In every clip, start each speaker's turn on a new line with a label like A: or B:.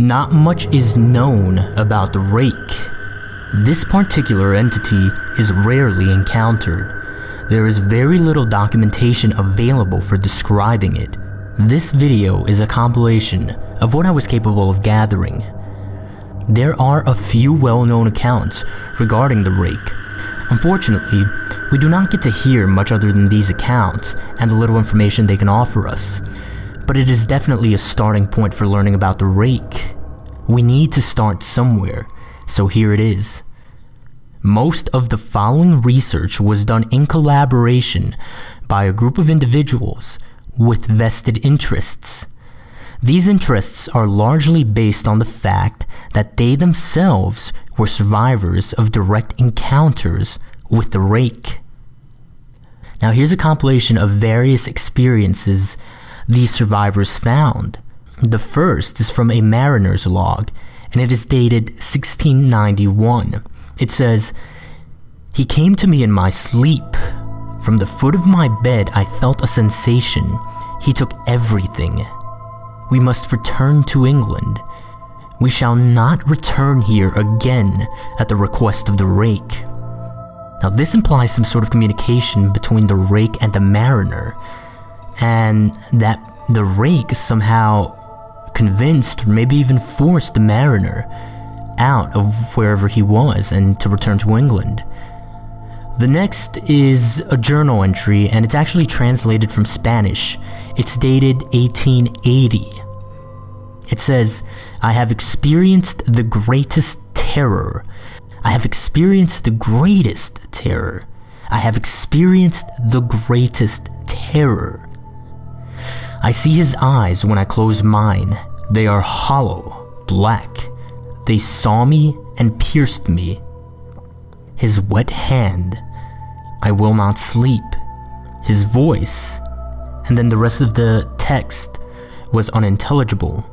A: Not much is known about the rake. This particular entity is rarely encountered. There is very little documentation available for describing it. This video is a compilation of what I was capable of gathering. There are a few well-known accounts regarding the rake. Unfortunately, we do not get to hear much other than these accounts and the little information they can offer us. But it is definitely a starting point for learning about the rake. We need to start somewhere, so here it is. Most of the following research was done in collaboration by a group of individuals with vested interests. These interests are largely based on the fact that they themselves were survivors of direct encounters with the rake. Now here's a compilation of various experiences these survivors found. The first is from a mariner's log, and it is dated 1691. It says, "He came to me in my sleep. From the foot of my bed I felt a sensation. He took everything. We must return to England. We shall not return here again at the request of the rake." Now this implies some sort of communication between the rake and the mariner, and that the rake somehow convinced or maybe even forced the mariner out of wherever he was and to return to England. The next is a journal entry, and it's actually translated from Spanish. It's dated 1880. It says, "I have experienced the greatest terror. I have experienced the greatest terror. I have experienced the greatest terror. I see his eyes when I close mine. They are hollow, black. They saw me and pierced me. His wet hand. I will not sleep. His voice," and then the rest of the text was unintelligible.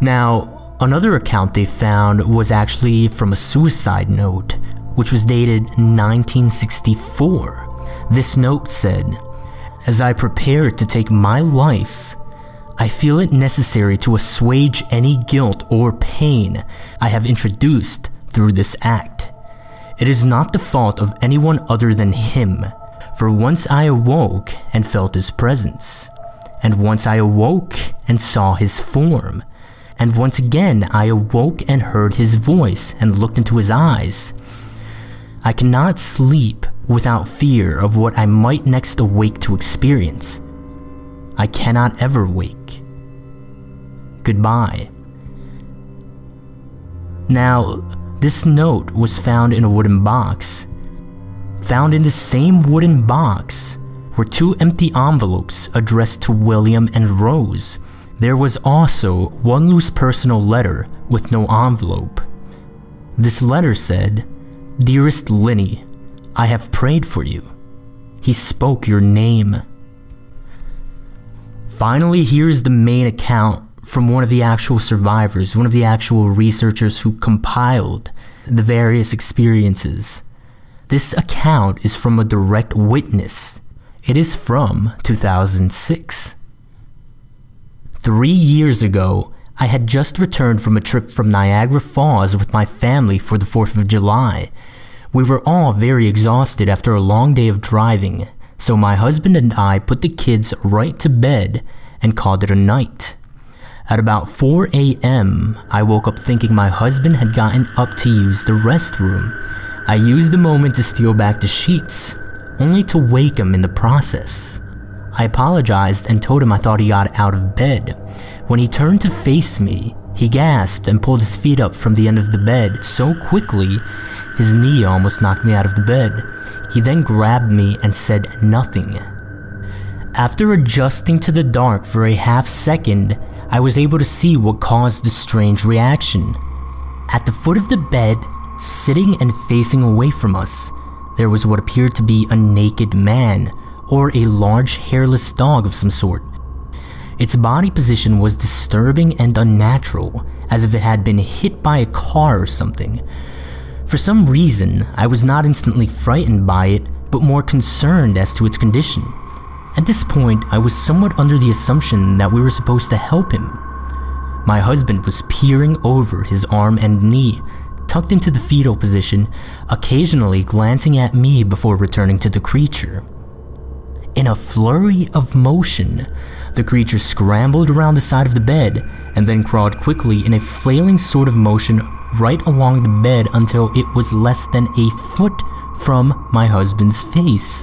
A: Now, another account they found was actually from a suicide note, which was dated 1964. This note said, "As I prepare to take my life, I feel it necessary to assuage any guilt or pain I have introduced through this act. It is not the fault of anyone other than him, for once I awoke and felt his presence, and once I awoke and saw his form, and once again I awoke and heard his voice and looked into his eyes. I cannot sleep without fear of what I might next awake to experience. I cannot ever wake. Goodbye." Now, this note was found in a wooden box. Found in the same wooden box were 2 empty envelopes addressed to William and Rose. There was also one loose personal letter with no envelope. This letter said, "Dearest Linny, I have prayed for you. He spoke your name." Finally, here's the main account from one of the actual survivors, one of the actual researchers who compiled the various experiences. This account is from a direct witness. It is from 2006. 3 years ago, I had just returned from a trip from Niagara Falls with my family for the 4th of July. We were all very exhausted after a long day of driving, so my husband and I put the kids right to bed and called it a night. At about 4 a.m., I woke up thinking my husband had gotten up to use the restroom. I used the moment to steal back the sheets, only to wake him in the process. I apologized and told him I thought he got out of bed. When he turned to face me, he gasped and pulled his feet up from the end of the bed so quickly, his knee almost knocked me out of the bed. He then grabbed me and said nothing. After adjusting to the dark for a half second, I was able to see what caused the strange reaction. At the foot of the bed, sitting and facing away from us, there was what appeared to be a naked man, or a large hairless dog of some sort. Its body position was disturbing and unnatural, as if it had been hit by a car or something. For some reason, I was not instantly frightened by it, but more concerned as to its condition. At this point, I was somewhat under the assumption that we were supposed to help him. My husband was peering over his arm and knee, tucked into the fetal position, occasionally glancing at me before returning to the creature. In a flurry of motion, the creature scrambled around the side of the bed and then crawled quickly in a flailing sort of motion right along the bed until it was less than a foot from my husband's face.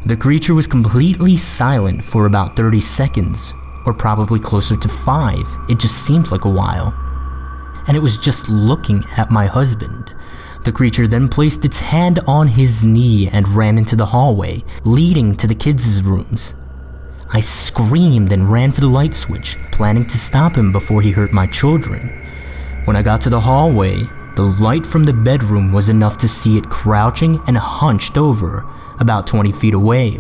A: The creature was completely silent for about 30 seconds, or probably closer to 5. It just seemed like a while. And it was just looking at my husband. The creature then placed its hand on his knee and ran into the hallway, leading to the kids' rooms. I screamed and ran for the light switch, planning to stop him before he hurt my children. When I got to the hallway, the light from the bedroom was enough to see it crouching and hunched over, about 20 feet away.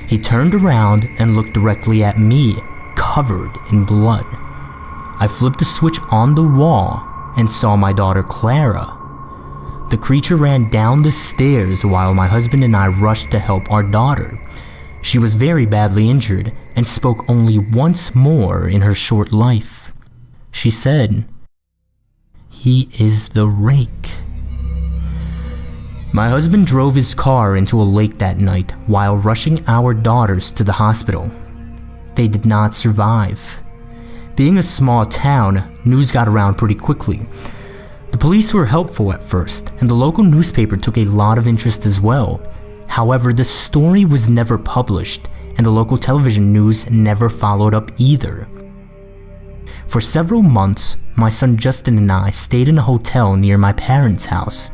A: He turned around and looked directly at me, covered in blood. I flipped the switch on the wall and saw my daughter Clara. The creature ran down the stairs while my husband and I rushed to help our daughter. She was very badly injured and spoke only once more in her short life. She said, "He is the Rake." My husband drove his car into a lake that night while rushing our daughters to the hospital. They did not survive. Being a small town, news got around pretty quickly. The police were helpful at first, and the local newspaper took a lot of interest as well. However, the story was never published, and the local television news never followed up either. For several months, my son Justin and I stayed in a hotel near my parents' house.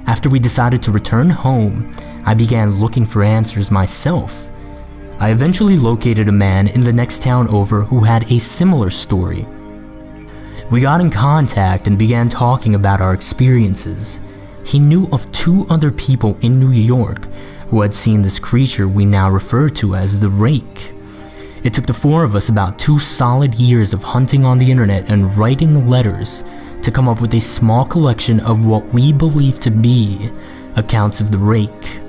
A: After we decided to return home, I began looking for answers myself. I eventually located a man in the next town over who had a similar story. We got in contact and began talking about our experiences. He knew of 2 other people in New York who had seen this creature we now refer to as the Rake. It took the 4 of us about 2 solid years of hunting on the internet and writing letters to come up with a small collection of what we believe to be accounts of the Rake.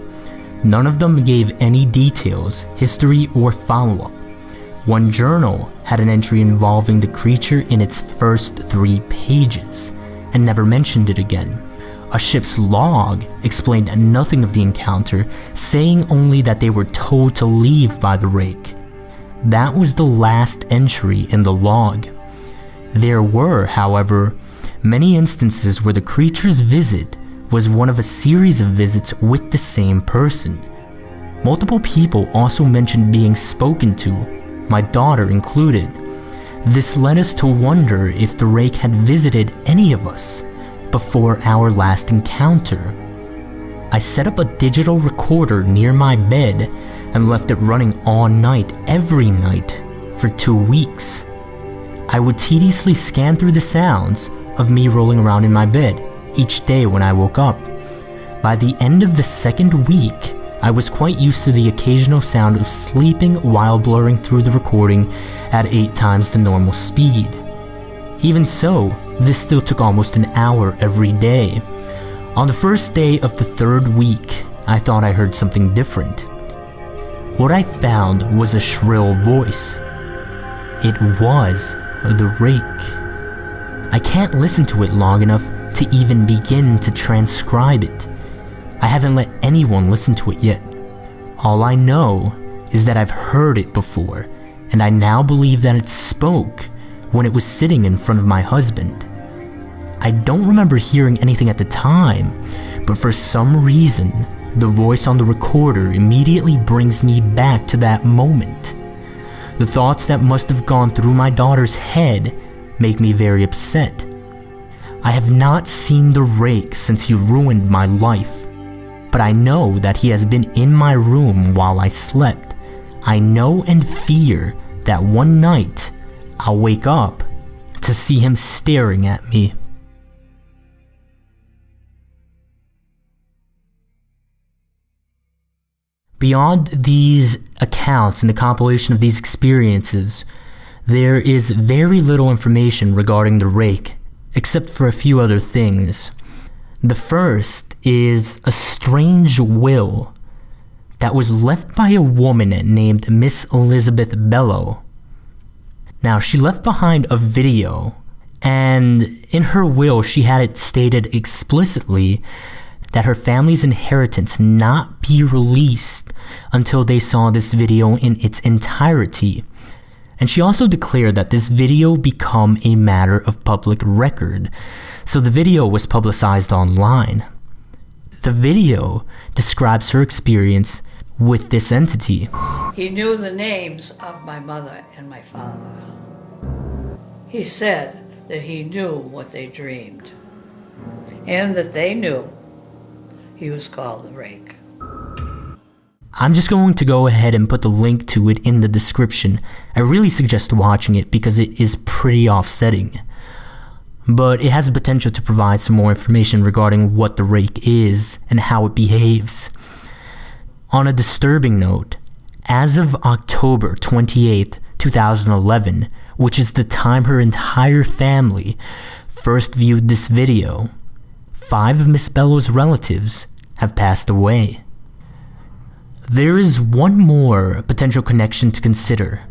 A: None of them gave any details, history, or follow-up. One journal had an entry involving the creature in its first 3 pages, and never mentioned it again. A ship's log explained nothing of the encounter, saying only that they were told to leave by the Rake. That was the last entry in the log. There were, however, many instances where the creature's visit was one of a series of visits with the same person. Multiple people also mentioned being spoken to, my daughter included. This led us to wonder if the Rake had visited any of us before our last encounter. I set up a digital recorder near my bed and left it running all night, every night, for 2 weeks. I would tediously scan through the sounds of me rolling around in my bed each day when I woke up. By the end of the 2nd week, I was quite used to the occasional sound of sleeping while blurring through the recording at 8 times the normal speed. Even so, this still took almost an hour every day. On the first day of the 3rd week, I thought I heard something different. What I found was a shrill voice. It was the Rake. I can't listen to it long enough to even begin to transcribe it. I haven't let anyone listen to it yet. All I know is that I've heard it before, and I now believe that it spoke when it was sitting in front of my husband. I don't remember hearing anything at the time, but for some reason, the voice on the recorder immediately brings me back to that moment. The thoughts that must have gone through my daughter's head make me very upset. I have not seen the Rake since he ruined my life, but I know that he has been in my room while I slept. I know and fear that one night I'll wake up to see him staring at me. Beyond these accounts and the compilation of these experiences, there is very little information regarding the Rake, except for a few other things. The first is a strange will that was left by a woman named Miss Elizabeth Bellow. Now, she left behind a video, and in her will, she had it stated explicitly that her family's inheritance not be released until they saw this video in its entirety. And she also declared that this video become a matter of public record, so the video was publicized online. The video describes her experience with this entity.
B: He knew the names of my mother and my father. He said that he knew what they dreamed, and that they knew he was called the Rake.
A: I'm just going to go ahead and put the link to it in the description. I really suggest watching it because it is pretty offsetting. But it has the potential to provide some more information regarding what the Rake is and how it behaves. On a disturbing note, as of October 28th, 2011, which is the time her entire family first viewed this video, 5 of Miss Bellow's relatives have passed away. There is one more potential connection to consider.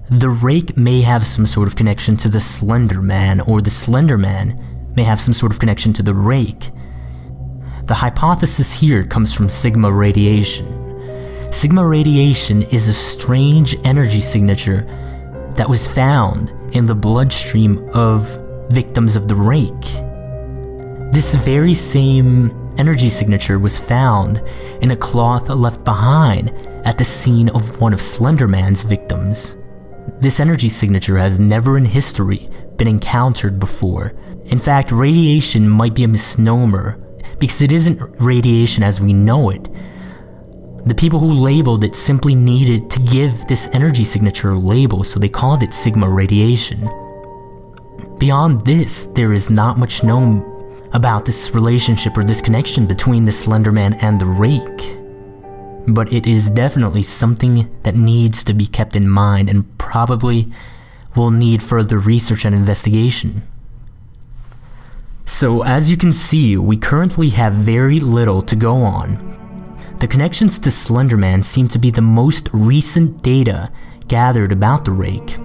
A: The Rake may have some sort of connection to the Slender Man, or the Slender Man may have some sort of connection to the Rake. The hypothesis here comes from Sigma radiation. Sigma radiation is a strange energy signature that was found in the bloodstream of victims of the Rake. This very same energy signature was found in a cloth left behind at the scene of one of Slender Man's victims. This energy signature has never in history been encountered before. In fact, radiation might be a misnomer because it isn't radiation as we know it. The people who labeled it simply needed to give this energy signature a label, so they called it Sigma radiation. Beyond this, there is not much known about this relationship or this connection between the Slender Man and the Rake. But it is definitely something that needs to be kept in mind and probably will need further research and investigation. So as you can see, we currently have very little to go on. The connections to Slender Man seem to be the most recent data gathered about the Rake.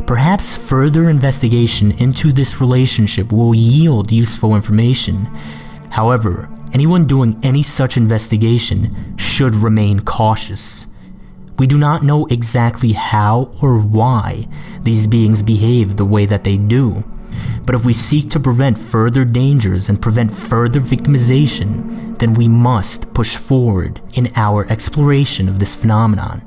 A: Perhaps further investigation into this relationship will yield useful information. However, anyone doing any such investigation should remain cautious. We do not know exactly how or why these beings behave the way that they do, but if we seek to prevent further dangers and prevent further victimization, then we must push forward in our exploration of this phenomenon.